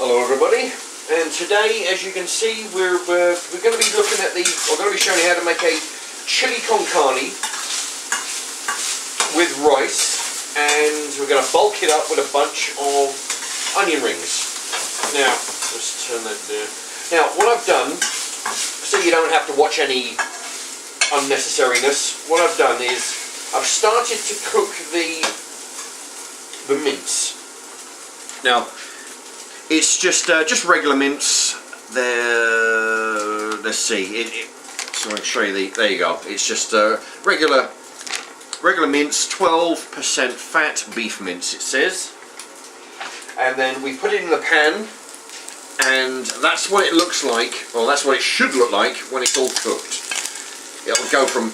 Hello everybody, and today, as you can see, we're going to be looking at we're going to be showing you how to make a chili con carne with rice, and we're going to bulk it up with a bunch of onion rings. Now, let's turn that down. Now, what I've done, so you don't have to watch any unnecessariness, what I've done is I've started to cook the mince. Now, it's just regular mince. There, let's see. So I can show you there you go. It's just regular mince, 12% fat beef mince. It says, and then we put it in the pan, and that's what it looks like, or that's what it should look like when it's all cooked. It'll go from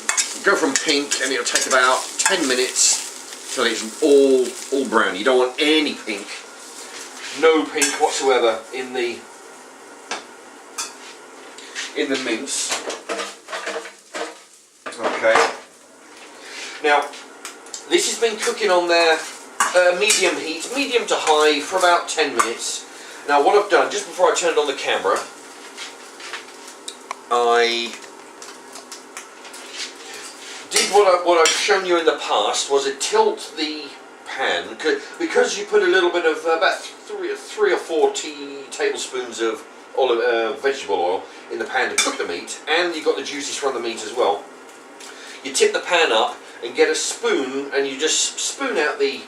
pink, and it'll take about 10 minutes till it's all brown. You don't want any pink. No pink whatsoever in the mince. Okay. Now, this has been cooking on there medium heat, medium to high, for about 10 minutes. Now, what I've done just before I turned on the camera, I did what I've shown you in the past, was to tilt the pan, because you put a little bit of about three or four tablespoons of vegetable oil in the pan to cook the meat, and you've got the juices from the meat as well. You tip the pan up and get a spoon, and you just spoon out the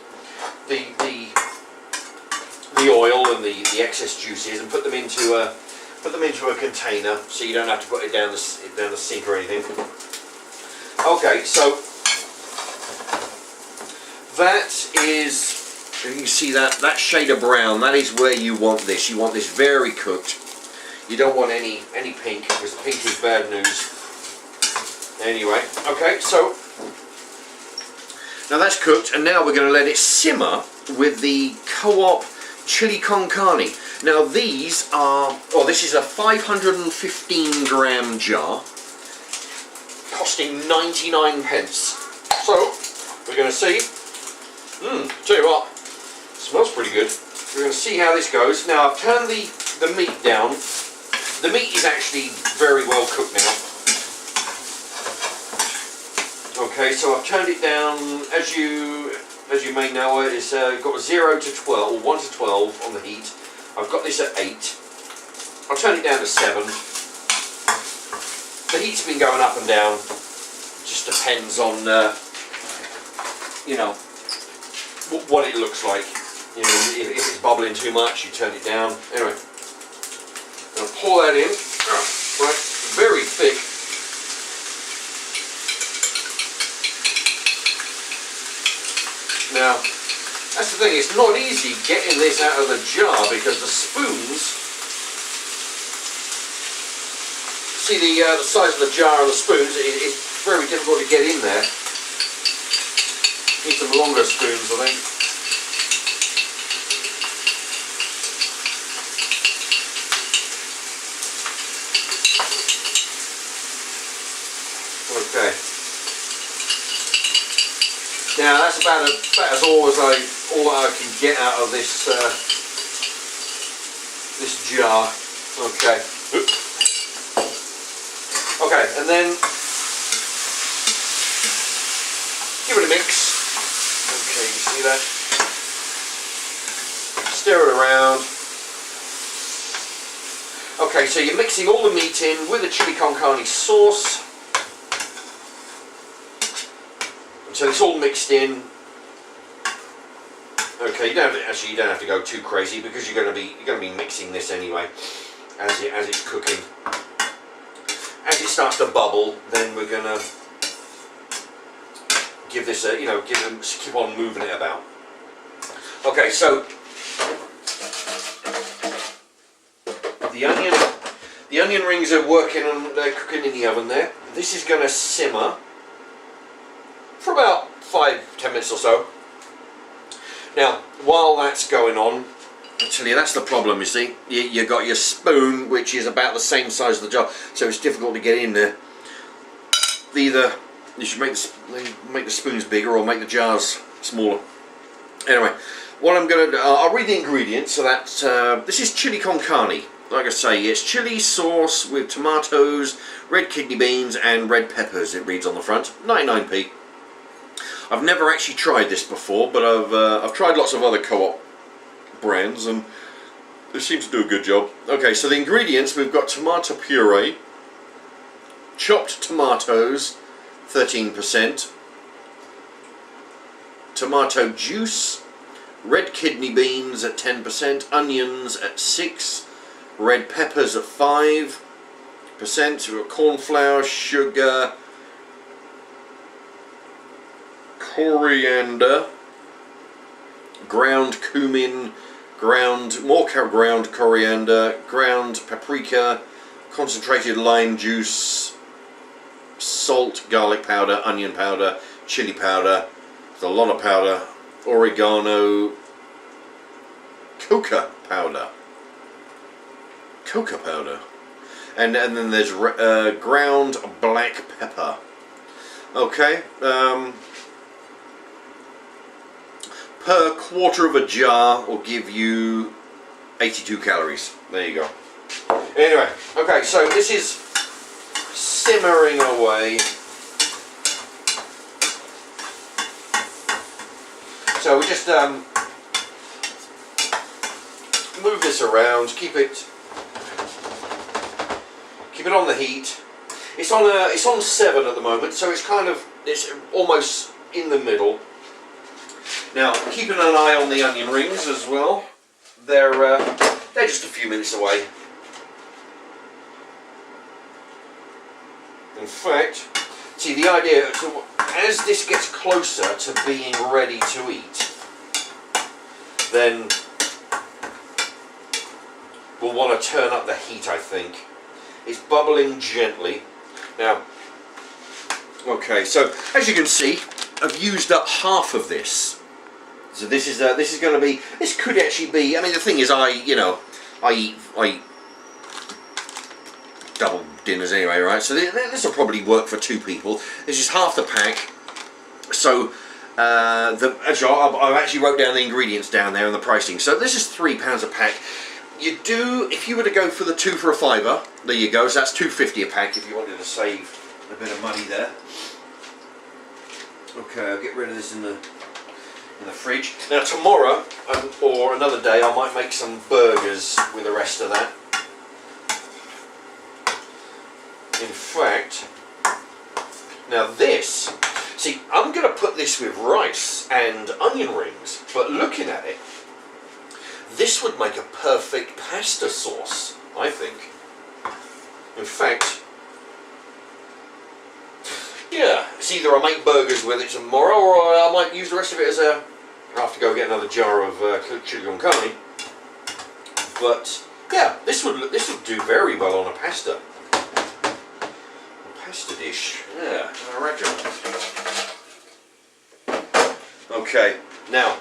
oil and the excess juices, and put them into a container, so you don't have to put it down the sink or anything. Okay, so that is, you can see that shade of brown, that is where you want this. You want this very cooked. You don't want any pink, because pink is bad news. Anyway, okay, so now that's cooked, and now we're going to let it simmer with the Co-op chili con carne. Now these are, this is a 515 gram jar, costing 99 pence. So we're going to see. Tell you what, smells pretty good. We're going to see how this goes. Now, I've turned the meat down. The meat is actually very well cooked now. Okay, so I've turned it down. As you may know, it's got a 0 to 12, or 1 to 12 on the heat. I've got this at 8. I'll turn it down to 7. The heat's been going up and down. It just depends on, you know, what it looks like. You know, if it's bubbling too much, you turn it down. Anyway, I'll pour that in. Right, very thick. Now, that's the thing. It's not easy getting this out of the jar, because the spoons. See the size of the jar and the spoons. It's very difficult to get in there. Need some longer spoons, I think. Okay. Now that's about as all I can get out of this this jar. Okay. Okay, and then give it a mix. Okay, you see that? Stir it around. Okay, so you're mixing all the meat in with the chili con carne sauce until it's all mixed in. Okay, you don't have to go too crazy, because you're going to be mixing this anyway as it's cooking. As it starts to bubble, then we're going to give this a, keep on moving it about. Okay, so the onion rings are working on, they're cooking in the oven there. This is going to simmer for about 5-10 minutes or so. Now, while that's going on, I tell you, that's the problem, you see. You got your spoon, which is about the same size as the jar, so it's difficult to get in there. Either you should make the spoons bigger or make the jars smaller. Anyway, what I'm going to do, I'll read the ingredients. So that this is chili con carne. Like I say, it's chili sauce with tomatoes, red kidney beans, and red peppers. It reads on the front. 99p. I've never actually tried this before, but I've tried lots of other co-op brands, and they seem to do a good job. Okay, so the ingredients, we've got tomato puree, chopped tomatoes, 13%, tomato juice, red kidney beans at 10%, onions at 6%, red peppers at 5%, we've got corn flour, sugar, coriander, ground cumin, ground coriander, ground paprika, concentrated lime juice, salt, garlic powder, onion powder, chili powder, there's a lot of powder, oregano, coca powder, and then there's ground black pepper. Okay, per quarter of a jar will give you 82 calories. There you go. Anyway, okay, so this is simmering away. So we just move this around, keep it on the heat. It's on 7 at the moment, so it's almost in the middle. Now, keeping an eye on the onion rings as well. They're just a few minutes away. In fact, see, the idea, as this gets closer to being ready to eat, then we'll want to turn up the heat, I think. It's bubbling gently. Now, okay, so as you can see, I've used up half of this. So this is going to be. This could actually be. I mean, the thing is, I eat double dinners anyway, right? So this will probably work for 2 people. This is half the pack. So I've actually wrote down the ingredients down there and the pricing. So this is £3 a pack. You do, if you were to go for the 2 for a £5, there you go. So that's £2.50 a pack if you wanted to save a bit of money there. Okay, I'll get rid of this in the fridge. Now tomorrow, or another day, I might make some burgers with the rest of that. In fact, now this, see, I'm going to put this with rice and onion rings, but looking at it, this would make a perfect pasta sauce, I think. In fact, yeah, it's either I make burgers with it tomorrow, or I might use the rest of it as a. I'll have to go get another jar of chili con carne. But yeah, this would do very well on a pasta. Pasta dish. Yeah, I reckon. Okay, now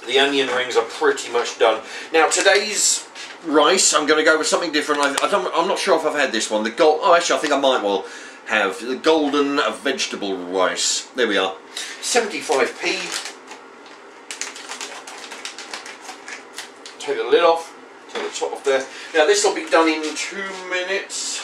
the onion rings are pretty much done. Now today's rice, I'm going to go with something different. I'm not sure if I've had this one. Actually, I think I might well have the golden vegetable rice. There we are. 75p. Take the lid off. Take the top off there. Now this will be done in 2 minutes.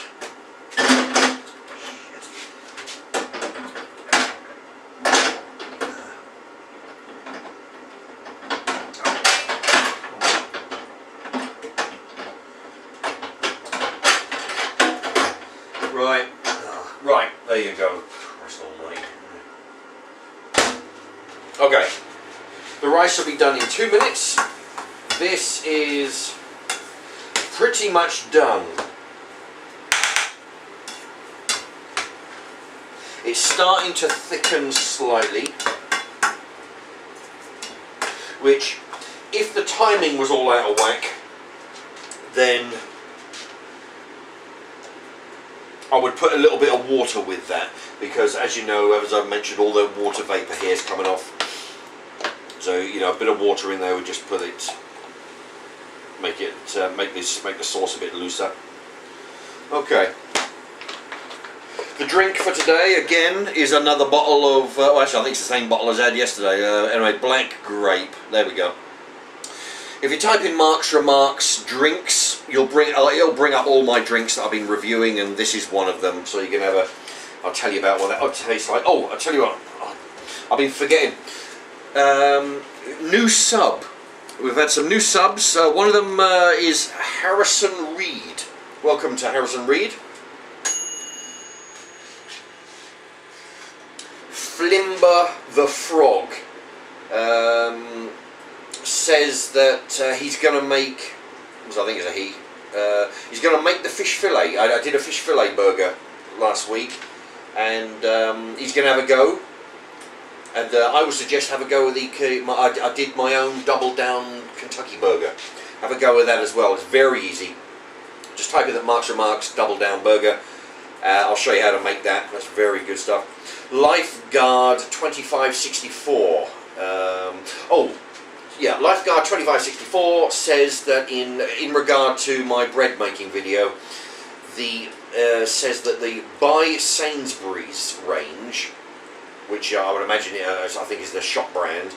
Right, there you go. Christ almighty. Okay, the rice will be done in 2 minutes. This is pretty much done. It's starting to thicken slightly, which, if the timing was all out of whack, then I would put a little bit of water with that, because as you know, as I've mentioned, all the water vapour here is coming off. So a bit of water in there would just put it, make the sauce a bit looser. Okay. The drink for today again is another bottle of. Actually, I think it's the same bottle as I had yesterday. Anyway, black grape. There we go. If you type in Mark's Remarks drinks, it'll bring up all my drinks that I've been reviewing, and this is one of them. So you can have a. I'll tell you about what that tastes like. Oh, I'll tell you what. I've been forgetting. New sub. We've had some new subs. One of them is Harrison Reed. Welcome to Harrison Reed. Flimber the Frog says that he's going to make, I think it's a he, he's going to make the fish fillet. I did a fish fillet burger last week, and he's going to have a go. And I would suggest have a go with I did my own double down Kentucky burger. Have a go with that as well. It's very easy. Just type in Mark's Remarks double down burger. I'll show you how to make that. That's very good stuff. Lifeguard 2564. Lifeguard 2564 says that in regard to my bread making video, says that the By Sainsbury's range, which I would imagine I think is the shop brand,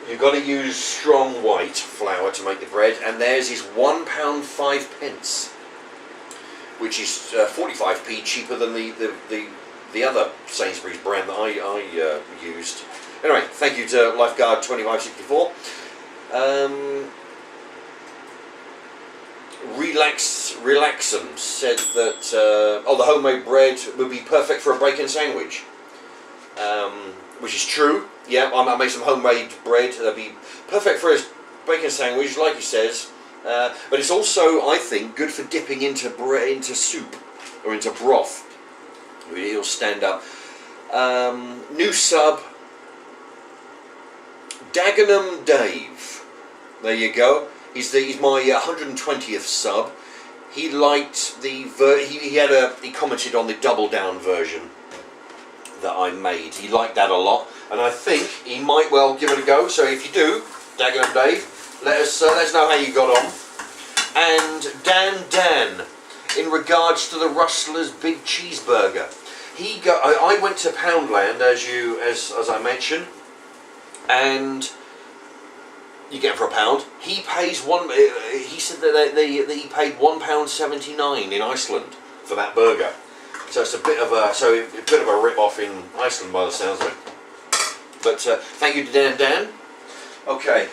you've got to use strong white flour to make the bread, and theirs is £1 5p, which is 45p cheaper than the other Sainsbury's brand that I used. Anyway, thank you to Lifeguard 2564. Relaxum said that the homemade bread would be perfect for a bacon sandwich, which is true. Yeah, I made some homemade bread that'd be perfect for a bacon sandwich, like he says. But it's also, I think, good for dipping into soup or into broth. It'll stand up. New sub, Dagenham Dave. There you go. He's my 120th sub. He liked the he commented on the double down version that I made. He liked that a lot, and I think he might well give it a go. So if you do, Dagenham Dave, let us know how you got on. And Dan, in regards to the Rustler's Big Cheeseburger, I went to Poundland as I mentioned, and you get it for £1. He pays he said that he paid £1.79 in Iceland for that burger. So it's a bit of a rip off in Iceland by the sounds of it. But thank you to Dan. Okay.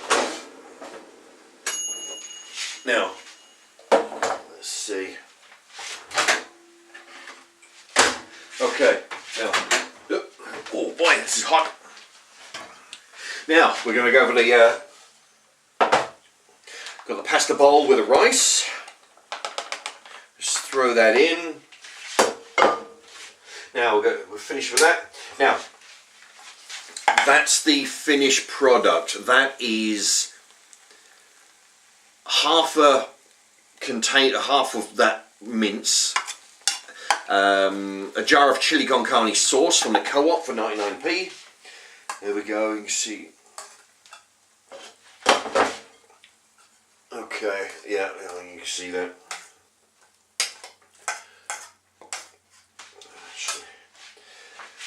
Now, let's see. Okay. Now, oh boy, this is hot. Now we're going to go over the. Got the pasta bowl with the rice. Just throw that in. Now we're finished with that. Now that's the finished product. That is half of that mince, a jar of chili con carne sauce from the Co-op for 99p. There we go. You can see. Okay, yeah, you can see that.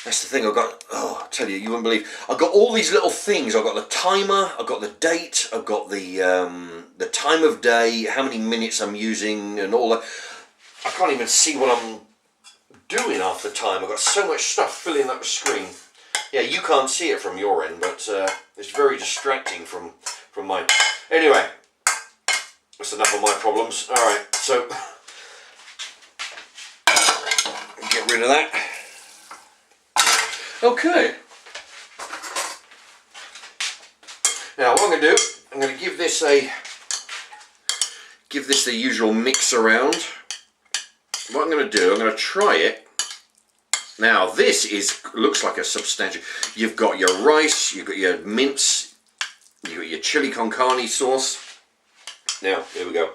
That's the thing I've got. Oh, I tell you, you wouldn't believe. I've got all these little things. I've got the timer, I've got the date, I've got the time of day, how many minutes I'm using, and all that. I can't even see what I'm doing half the time. I've got so much stuff filling up the screen. Yeah, you can't see it from your end, but it's very distracting from mine. Anyway. That's enough of my problems. Alright, so get rid of that. Okay. Now what I'm going to do, I'm going to give this the usual mix around. What I'm going to do, I'm going to try it. Now this looks like a substantial. You've got your rice, you've got your mince, you've got your chili con carne sauce. Now, here we go.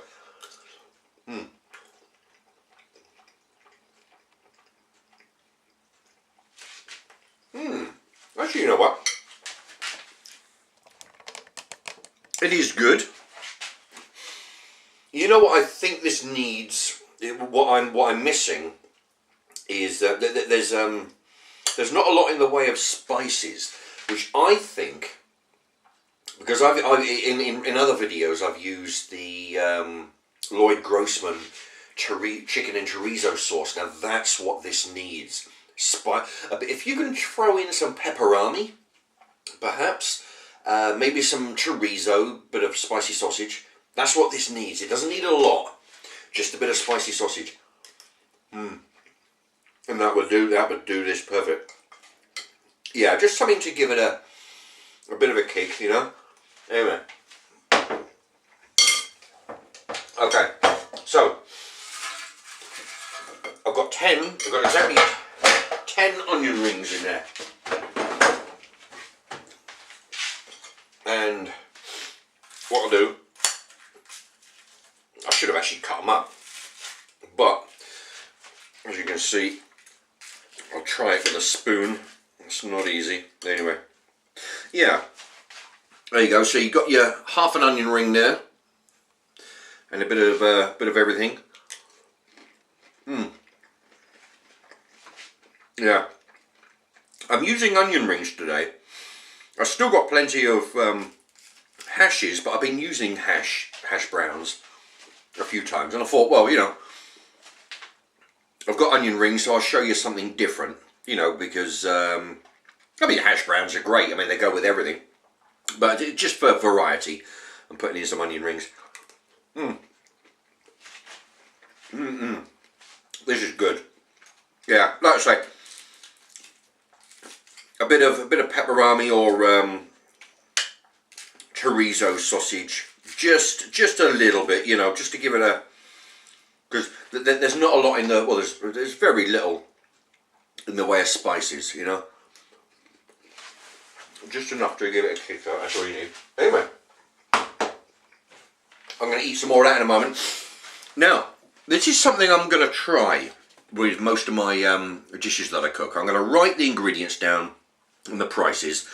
Actually, you know what? It is good. You know what I think this needs? What I'm missing is there's not a lot in the way of spices, which I think because in other videos I've used the Lloyd Grossman chicken and chorizo sauce. Now that's what this needs. If you can throw in some pepperoni, perhaps, maybe some chorizo, bit of spicy sausage. That's what this needs. It doesn't need a lot, just a bit of spicy sausage. And that would do this perfect. Yeah, just something to give it a bit of a kick, you know. Anyway. Okay, so I've got exactly 10 onion rings in there. And what I'll do, I should have actually cut them up, but as you can see, I'll try it with a spoon. It's not easy. Anyway, yeah, there you go. So you got your half an onion ring there, and a bit of everything. Yeah, I'm using onion rings today. I've still got plenty of hashes, but I've been using hash browns a few times, and I thought, well, you know, I've got onion rings, so I'll show you something different, you know, because I mean, hash browns are great. I mean, they go with everything, but just for variety, I'm putting in some onion rings. This is good. Yeah, like I say, a bit of pepperoni or chorizo sausage, just a little bit, you know, just to give it a, because there's not a lot in the, well, there's very little in the way of spices, you know, just enough to give it a kick out. That's all you need. Anyway, I'm going to eat some more of that in a moment. Now, this is something I'm going to try with most of my dishes that I cook. I'm going to write the ingredients down and the prices.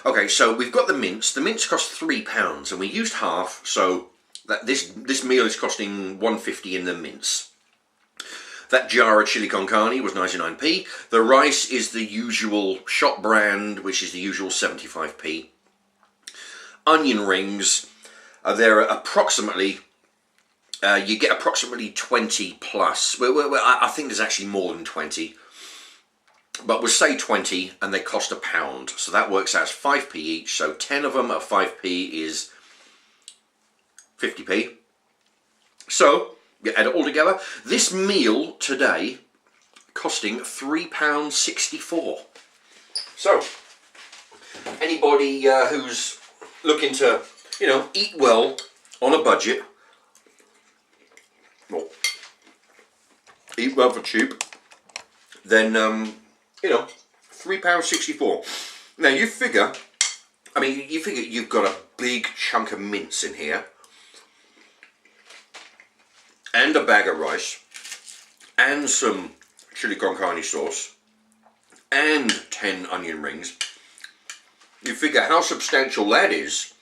Okay, so we've got the mince. The mince cost £3, and we used half, so that this meal is costing £1.50 in the mince. That jar of chili con carne was 99p. The rice is the usual shop brand, which is the usual 75p. Onion rings, they're approximately, you get approximately 20 plus. I think there's actually more than 20. But we'll say 20, and they cost £1. So that works out as 5p each. So 10 of them at 5p is 50p. So you add it all together. This meal today costing £3.64. So anybody who's looking to, you know, eat well on a budget, or eat well for cheap, then you know, £3.64. Now you figure, I mean, you figure you've got a big chunk of mince in here, and a bag of rice, and some chili con carne sauce, and 10 onion rings. You figure how substantial that is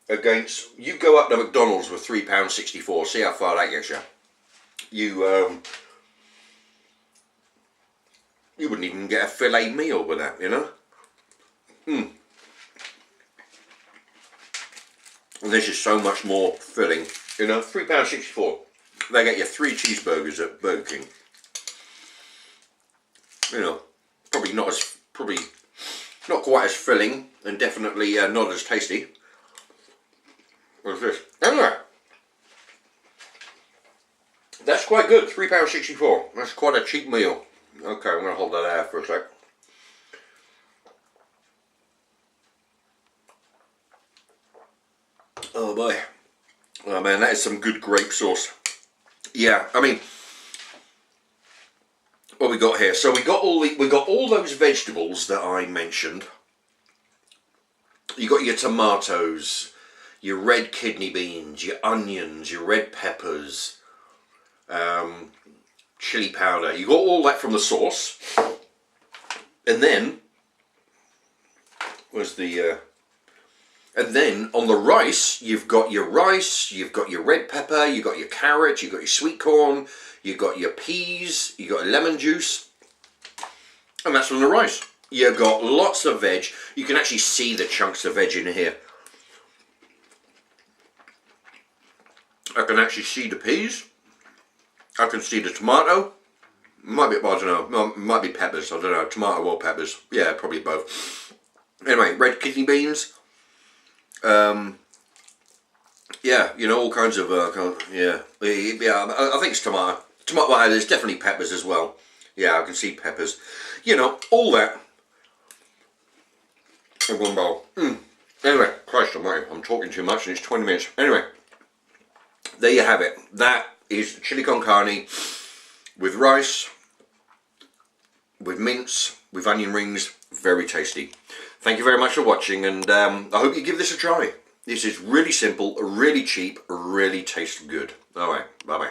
against, you go up to McDonald's with £3.64, see how far that gets you. You wouldn't even get a filet meal with that, you know. And this is so much more filling, you know. £3.64. They get you 3 cheeseburgers at Burger King. You know, probably not quite as filling, and definitely not as tasty. What's this? Anyway, that's quite good. £3.64. That's quite a cheap meal. Okay, I'm going to hold that out for a sec. Oh boy. Oh man, that is some good grape sauce. Yeah, I mean, what we got here? So we got all those vegetables that I mentioned. You got your tomatoes, your red kidney beans, your onions, your red peppers, chili powder. You got all that from the sauce, and then and then on the rice, you've got your rice, you've got your red pepper, you've got your carrot, you've got your sweet corn, you've got your peas, you've got lemon juice, and that's from the rice. You've got lots of veg. You can actually see the chunks of veg in here. I can actually see the peas. I can see the tomato. Might be, well, I don't know, no, it might be peppers, I don't know, tomato or peppers. Yeah, probably both. Anyway, red kidney beans. Yeah, you know, all kinds of, yeah, I think it's tomato. Tomato, well, there's definitely peppers as well. Yeah, I can see peppers. You know, all that in one bowl. Anyway, Christ almighty, I'm talking too much and it's 20 minutes. Anyway, there you have it. That is chili con carne with rice, with mince, with onion rings. Very tasty. Thank you very much for watching, and I hope you give this a try. This is really simple, really cheap, really tastes good. Alright, bye bye.